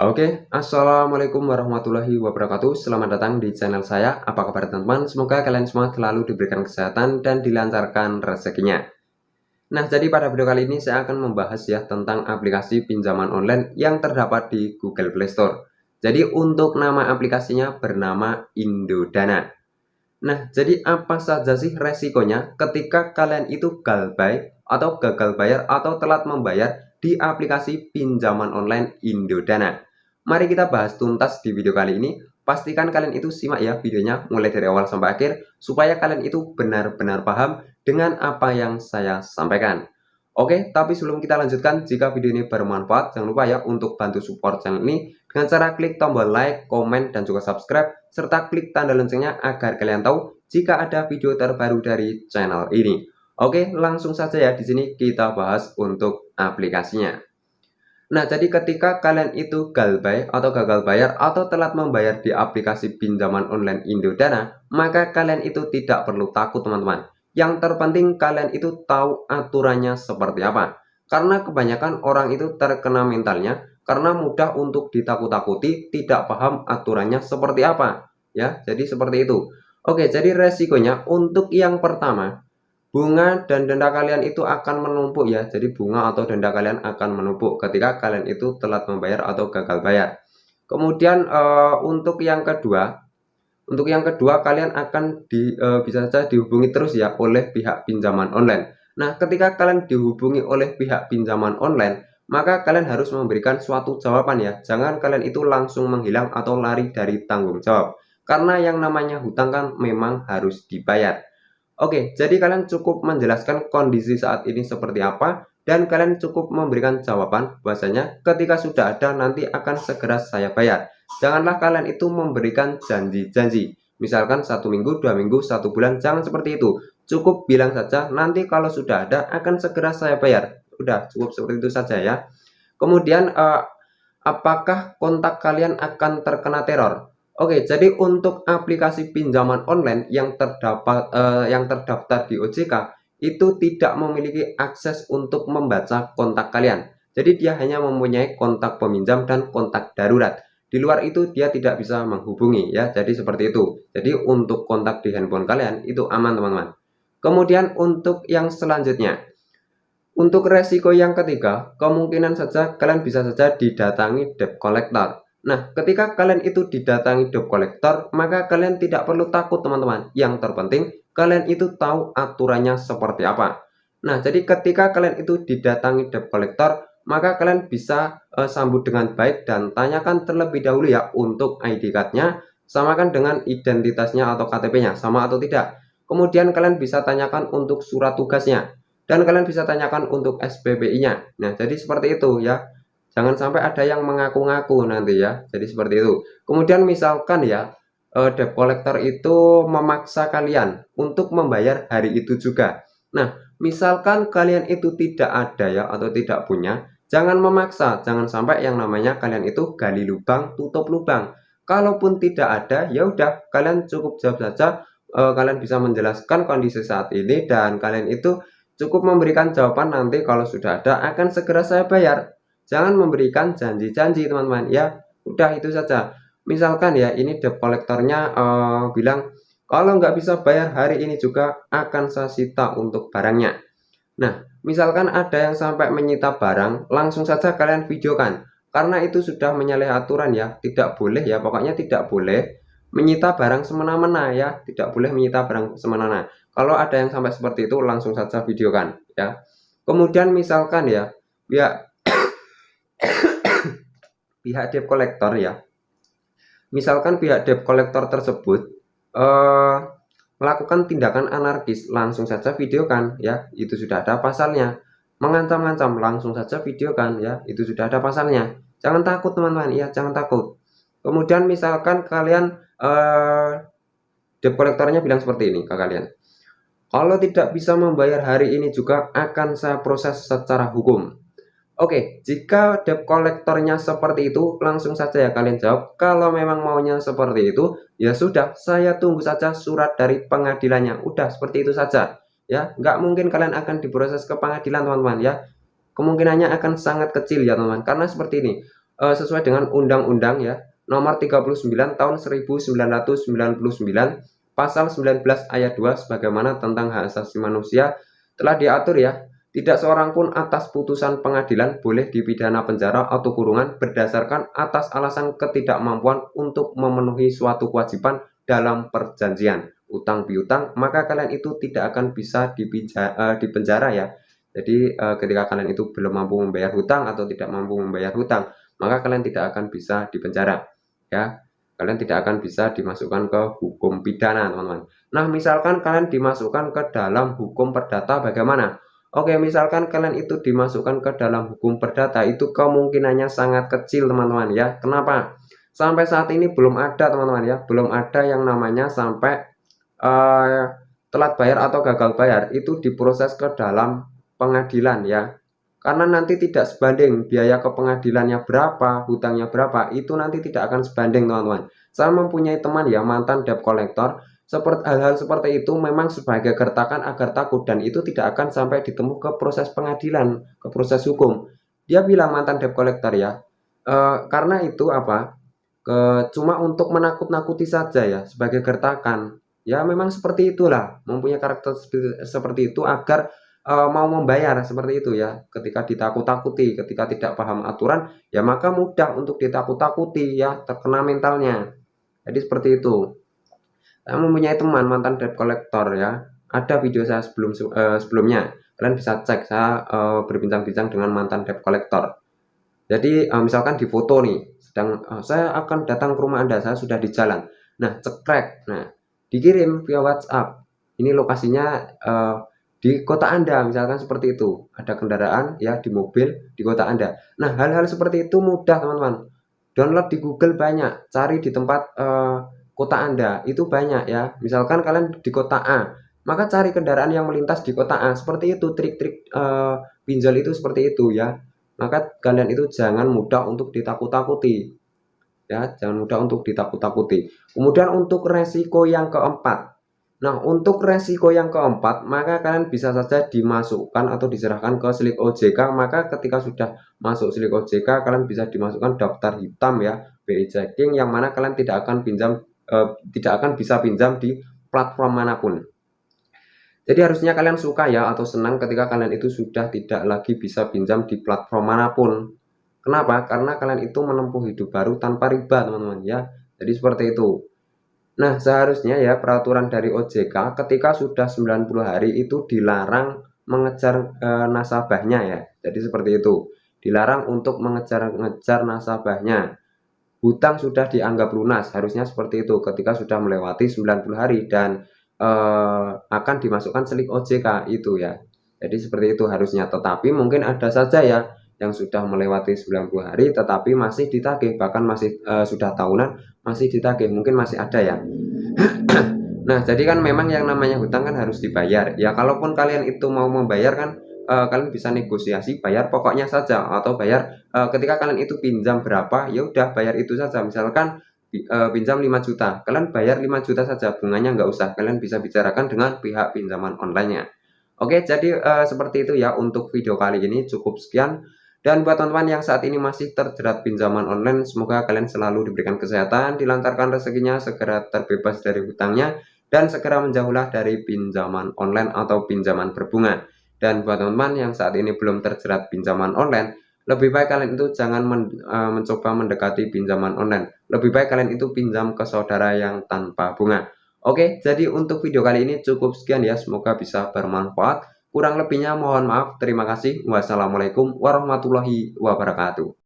Oke, assalamualaikum warahmatullahi wabarakatuh. Selamat datang di channel saya. Apa kabar teman-teman? Semoga kalian semua selalu diberikan kesehatan dan dilancarkan rezekinya. Nah, jadi pada video kali ini saya akan membahas ya tentang aplikasi pinjaman online yang terdapat di Google Play Store. Jadi untuk nama aplikasinya bernama Indodana. Nah, jadi apa saja sih resikonya ketika kalian itu galbay atau gagal bayar atau telat membayar di aplikasi pinjaman online Indodana? Mari kita bahas tuntas di video kali ini. Pastikan kalian itu simak ya videonya mulai dari awal sampai akhir supaya kalian itu benar-benar paham dengan apa yang saya sampaikan. Oke, tapi sebelum kita lanjutkan, jika video ini bermanfaat, jangan lupa ya untuk bantu support channel ini dengan cara klik tombol like, komen, dan juga subscribe, serta klik tanda loncengnya agar kalian tahu jika ada video terbaru dari channel ini. Oke, langsung saja ya di sini kita bahas untuk aplikasinya. Nah, jadi ketika kalian itu galbay atau gagal bayar atau telat membayar di aplikasi pinjaman online Indodana, maka kalian itu tidak perlu takut teman-teman. Yang terpenting kalian itu tahu aturannya seperti apa. Karena kebanyakan orang itu terkena mentalnya karena mudah untuk ditakut-takuti, tidak paham aturannya seperti apa. Ya, jadi seperti itu. Oke, jadi resikonya untuk yang pertama, bunga dan denda kalian itu akan menumpuk ya. Jadi bunga atau denda kalian akan menumpuk ketika kalian itu telat membayar atau gagal bayar. Kemudian untuk yang kedua kalian akan bisa saja dihubungi terus ya oleh pihak pinjaman online. Nah, ketika kalian dihubungi oleh pihak pinjaman online, maka kalian harus memberikan suatu jawaban ya. Jangan kalian itu langsung menghilang atau lari dari tanggung jawab. Karena yang namanya hutang kan memang harus dibayar. Oke, jadi kalian cukup menjelaskan kondisi saat ini seperti apa dan kalian cukup memberikan jawaban bahwasanya ketika sudah ada nanti akan segera saya bayar. Janganlah kalian itu memberikan janji-janji. Misalkan 1 minggu, 2 minggu, 1 bulan, jangan seperti itu. Cukup bilang saja nanti kalau sudah ada akan segera saya bayar. Udah cukup seperti itu saja ya. Kemudian apakah kontak kalian akan terkena teror? Oke, jadi untuk aplikasi pinjaman online yang terdaftar di OJK itu tidak memiliki akses untuk membaca kontak kalian. Jadi dia hanya mempunyai kontak peminjam dan kontak darurat. Di luar itu dia tidak bisa menghubungi ya. Jadi seperti itu. Jadi untuk kontak di handphone kalian itu aman teman-teman. Kemudian untuk yang selanjutnya, untuk resiko yang ketiga, kemungkinan saja kalian bisa saja didatangi debt collector. Nah, ketika kalian itu didatangi debt collector, maka kalian tidak perlu takut teman-teman. Yang terpenting, kalian itu tahu aturannya seperti apa. Nah, jadi ketika kalian itu didatangi debt collector, maka kalian bisa sambut dengan baik dan tanyakan terlebih dahulu ya untuk ID card-nya, samakan dengan identitasnya atau KTP-nya, sama atau tidak. Kemudian kalian bisa tanyakan untuk surat tugasnya. Dan kalian bisa tanyakan untuk SPBI-nya. Nah, jadi seperti itu ya. Jangan sampai ada yang mengaku-ngaku nanti ya. Jadi seperti itu. Kemudian misalkan ya, debt collector itu memaksa kalian untuk membayar hari itu juga. Nah, misalkan kalian itu tidak ada ya atau tidak punya, jangan memaksa. Jangan sampai yang namanya kalian itu gali lubang, tutup lubang. Kalaupun tidak ada, ya udah kalian cukup jawab saja. Kalian bisa menjelaskan kondisi saat ini dan kalian itu cukup memberikan jawaban nanti kalau sudah ada akan segera saya bayar. Jangan memberikan janji-janji teman-teman ya. Udah itu saja. Misalkan ya ini debt collectornya bilang kalau nggak bisa bayar hari ini juga akan saya sita untuk barangnya. Nah, misalkan ada yang sampai menyita barang, langsung saja kalian videokan. Karena itu sudah menyalahi aturan ya. Tidak boleh ya, pokoknya tidak boleh menyita barang semena-mena ya. Tidak boleh menyita barang semena-mena. Kalau ada yang sampai seperti itu langsung saja videokan ya. Kemudian misalkan ya pihak debt collector ya. Misalkan pihak debt collector tersebut melakukan tindakan anarkis, langsung saja videokan ya. Itu sudah ada pasalnya. Mengancam-ancam langsung saja videokan ya. Itu sudah ada pasalnya. Jangan takut teman-teman ya, jangan takut. Kemudian misalkan kalian debt collectornya bilang seperti ini ke kalian. Kalau tidak bisa membayar hari ini juga akan saya proses secara hukum. Oke, jika debt collectornya seperti itu, langsung saja ya kalian jawab. Kalau memang maunya seperti itu, ya sudah, saya tunggu saja surat dari pengadilannya. Udah, seperti itu saja. Ya, nggak mungkin kalian akan diproses ke pengadilan, teman-teman ya. Kemungkinannya akan sangat kecil ya, teman-teman. Karena seperti ini, sesuai dengan Undang-Undang ya Nomor 39 Tahun 1999 Pasal 19 ayat 2 sebagaimana tentang hak asasi manusia telah diatur ya, tidak seorang pun atas putusan pengadilan boleh dipidana penjara atau kurungan berdasarkan atas alasan ketidakmampuan untuk memenuhi suatu kewajiban dalam perjanjian utang piutang, maka kalian itu tidak akan bisa dipenjara ya. Jadi ketika kalian itu belum mampu membayar hutang atau tidak mampu membayar hutang, maka kalian tidak akan bisa dipenjara ya. Kalian tidak akan bisa dimasukkan ke hukum pidana, teman-teman. Nah, misalkan kalian dimasukkan ke dalam hukum perdata bagaimana? Oke, misalkan kalian itu dimasukkan ke dalam hukum perdata, itu kemungkinannya sangat kecil, teman-teman ya. Kenapa? Sampai saat ini belum ada, teman-teman ya. Belum ada yang namanya sampai telat bayar atau gagal bayar itu diproses ke dalam pengadilan ya. Karena nanti tidak sebanding biaya ke pengadilannya berapa, hutangnya berapa, itu nanti tidak akan sebanding, teman-teman. Saya mempunyai teman ya, mantan debt collector, seperti hal-hal seperti itu memang sebagai gertakan agar takut, dan itu tidak akan sampai ditemu ke proses pengadilan, ke proses hukum. Dia bilang mantan debt collector ya, karena itu apa? Cuma untuk menakut-nakuti saja ya, sebagai gertakan. Ya memang seperti itulah, mempunyai karakter seperti itu agar mau membayar seperti itu ya. Ketika ditakut-takuti, ketika tidak paham aturan, ya maka mudah untuk ditakut-takuti ya, terkena mentalnya. Jadi seperti itu. Saya mempunyai teman mantan debt collector ya. Ada video saya sebelumnya. Kalian bisa cek, saya berbincang-bincang dengan mantan debt collector. Jadi misalkan di foto nih, saya akan datang ke rumah Anda, saya sudah di jalan. Nah, cekrek. Nah, dikirim via WhatsApp. Ini lokasinya di kota Anda, misalkan seperti itu. Ada kendaraan ya di mobil di kota Anda. Nah, hal-hal seperti itu mudah, teman-teman. Download di Google banyak, cari di tempat kota Anda itu banyak ya. Misalkan kalian di kota A, maka cari kendaraan yang melintas di kota A. Seperti itu trik-trik pinjol itu seperti itu ya. Maka kalian itu jangan mudah untuk ditakut-takuti ya, jangan mudah untuk ditakut-takuti. Kemudian untuk resiko yang keempat. Nah, untuk resiko yang keempat, maka kalian bisa saja dimasukkan atau diserahkan ke slik OJK. Maka ketika sudah masuk slik OJK, kalian bisa dimasukkan daftar hitam ya, BI checking, yang mana kalian tidak akan bisa pinjam di platform manapun. Jadi harusnya kalian suka ya atau senang ketika kalian itu sudah tidak lagi bisa pinjam di platform manapun. Kenapa? Karena kalian itu menempuh hidup baru tanpa riba, teman-teman ya. Jadi seperti itu. Nah, seharusnya ya peraturan dari OJK ketika sudah 90 hari itu dilarang mengejar nasabahnya ya. Jadi seperti itu. Dilarang untuk mengejar nasabahnya. Hutang sudah dianggap lunas, harusnya seperti itu ketika sudah melewati 90 hari dan akan dimasukkan slik OJK itu ya. Jadi seperti itu harusnya, tetapi mungkin ada saja ya yang sudah melewati 90 hari tetapi masih ditagih, bahkan masih sudah tahunan masih ditagih, mungkin masih ada ya. Nah, jadi kan memang yang namanya hutang kan harus dibayar. Ya kalaupun kalian itu mau membayar kan kalian bisa negosiasi bayar pokoknya saja, atau bayar ketika kalian itu pinjam berapa, ya udah bayar itu saja. Misalkan pinjam 5 juta, kalian bayar 5 juta saja, bunganya nggak usah, kalian bisa bicarakan dengan pihak pinjaman online-nya. Oke, jadi seperti itu ya untuk video kali ini, cukup sekian. Dan buat teman-teman yang saat ini masih terjerat pinjaman online, semoga kalian selalu diberikan kesehatan, dilancarkan rezekinya, segera terbebas dari hutangnya, dan segera menjauhlah dari pinjaman online atau pinjaman berbunga. Dan buat teman-teman yang saat ini belum terjerat pinjaman online, lebih baik kalian itu jangan mencoba mendekati pinjaman online. Lebih baik kalian itu pinjam ke saudara yang tanpa bunga. Oke, jadi untuk video kali ini cukup sekian ya, semoga bisa bermanfaat. Kurang lebihnya mohon maaf. Terima kasih. Wassalamualaikum warahmatullahi wabarakatuh.